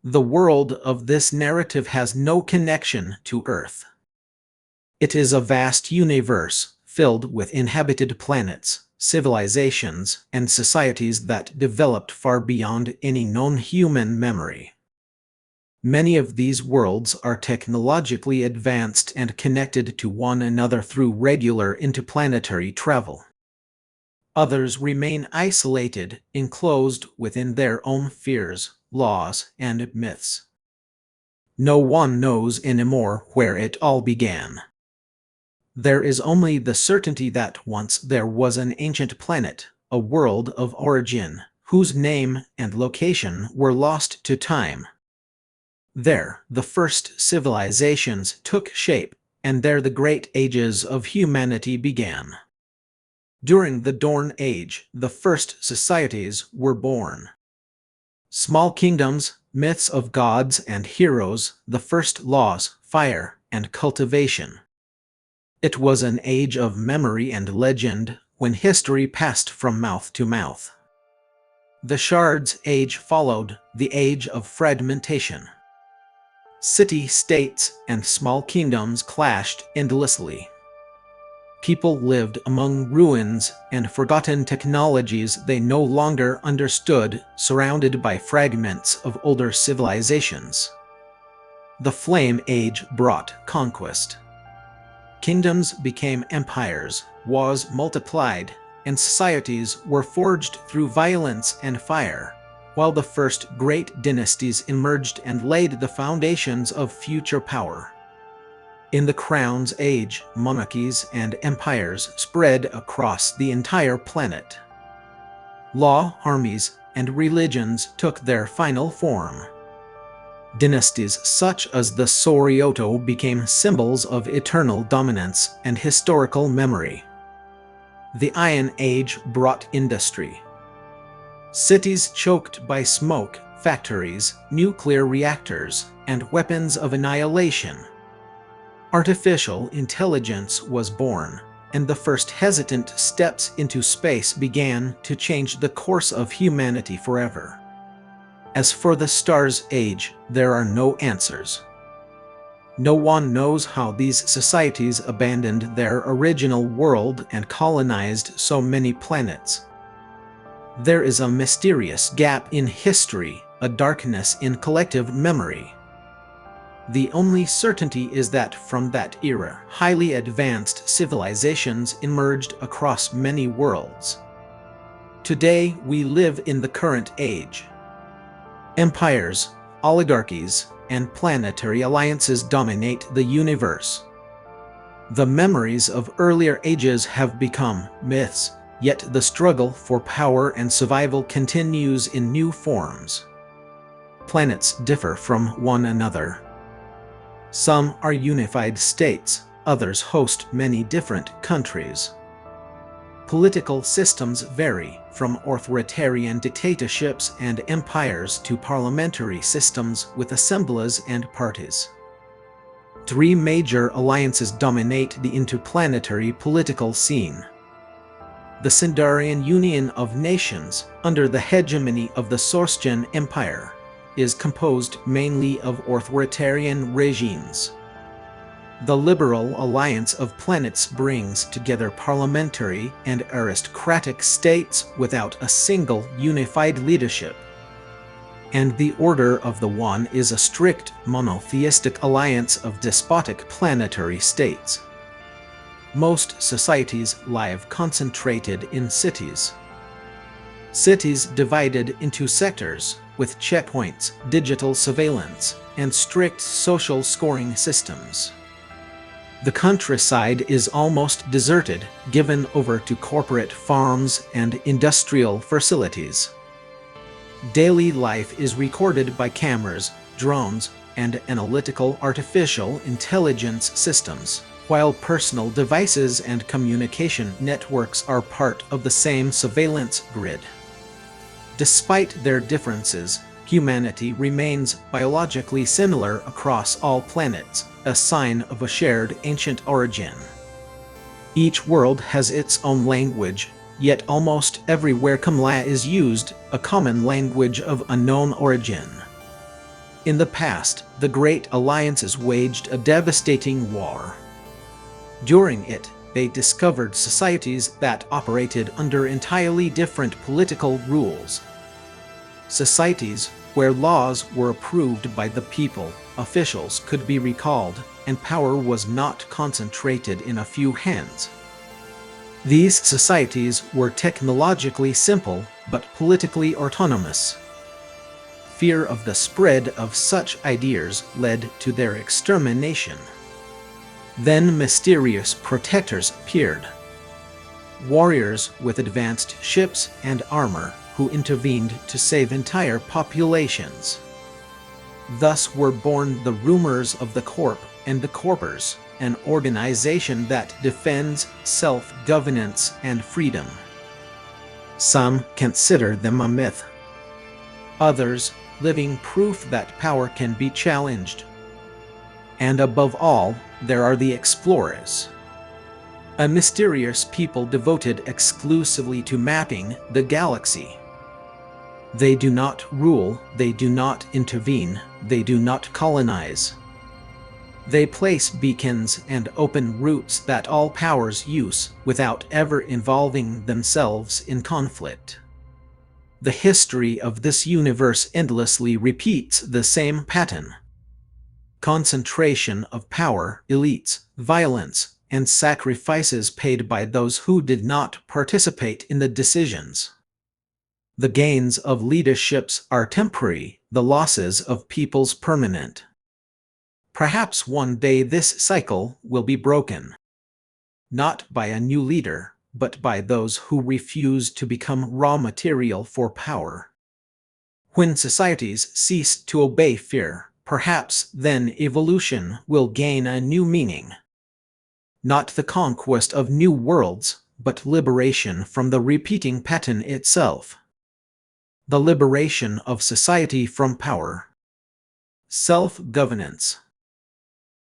The world of this narrative has no connection to Earth. It is a vast universe, filled with inhabited planets, civilizations, and societies that developed far beyond any known human memory. Many of these worlds are technologically advanced and connected to one another through regular interplanetary travel. Others remain isolated, enclosed within their own fears, laws, and myths. No one knows anymore where it all began. There is only the certainty that once there was an ancient planet, a world of origin, whose name and location were lost to time. There, the first civilizations took shape, and there the great ages of humanity began. During the Dawn Age, the first societies were born. Small kingdoms, myths of gods and heroes, the first laws, fire, and cultivation. It was an age of memory and legend, when history passed from mouth to mouth. The Shards Age followed, the age of fragmentation. City-states and small kingdoms clashed endlessly. People lived among ruins and forgotten technologies they no longer understood, surrounded by fragments of older civilizations. The Flame Age brought conquest. Kingdoms became empires, wars multiplied, and societies were forged through violence and fire, while the first great dynasties emerged and laid the foundations of future power. In the Crown's Age, monarchies and empires spread across the entire planet. Law, armies, and religions took their final form. Dynasties such as the Soryoto became symbols of eternal dominance and historical memory. The Iron Age brought industry. Cities choked by smoke, factories, nuclear reactors, and weapons of annihilation. Artificial intelligence was born, and the first hesitant steps into space began to change the course of humanity forever. As for the Stars Age, there are no answers. No one knows how these societies abandoned their original world and colonized so many planets. There is a mysterious gap in history, a darkness in collective memory. The only certainty is that from that era, highly advanced civilizations emerged across many worlds. Today, we live in the current age. Empires, oligarchies, and planetary alliances dominate the universe. The memories of earlier ages have become myths, yet the struggle for power and survival continues in new forms. Planets differ from one another. Some are unified states, others host many different countries. Political systems vary, from authoritarian dictatorships and empires to parliamentary systems with assemblies and parties. Three major alliances dominate the interplanetary political scene. The Sindarian Union of Nations, under the hegemony of the Sorstian Empire, is composed mainly of authoritarian regimes. The Liberal Alliance of Planets brings together parliamentary and aristocratic states without a single unified leadership. And the Order of the One is a strict monotheistic alliance of despotic planetary states. Most societies live concentrated in cities. Cities divided into sectors, with checkpoints, digital surveillance, and strict social scoring systems. The countryside is almost deserted, given over to corporate farms and industrial facilities. Daily life is recorded by cameras, drones, and analytical artificial intelligence systems, while personal devices and communication networks are part of the same surveillance grid. Despite their differences, humanity remains biologically similar across all planets, a sign of a shared ancient origin. Each world has its own language, yet almost everywhere Kamla is used, a common language of unknown origin. In the past, the Great Alliances waged a devastating war. During it, they discovered societies that operated under entirely different political rules. Societies where laws were approved by the people, officials could be recalled, and power was not concentrated in a few hands. These societies were technologically simple but politically autonomous. Fear of the spread of such ideas led to their extermination. Then mysterious protectors appeared. Warriors with advanced ships and armor who intervened to save entire populations. Thus were born the rumors of the Corp and the Corpers, an organization that defends self-governance and freedom. Some consider them a myth. Others, living proof that power can be challenged. And above all, there are the explorers. A mysterious people devoted exclusively to mapping the galaxy. They do not rule, they do not intervene, they do not colonize. They place beacons and open routes that all powers use without ever involving themselves in conflict. The history of this universe endlessly repeats the same pattern. Concentration of power, elites, violence, and sacrifices paid by those who did not participate in the decisions. The gains of leaderships are temporary, the losses of peoples permanent. Perhaps one day this cycle will be broken. Not by a new leader, but by those who refuse to become raw material for power. When societies cease to obey fear, perhaps then evolution will gain a new meaning. Not the conquest of new worlds, but liberation from the repeating pattern itself. The liberation of society from power. Self-governance.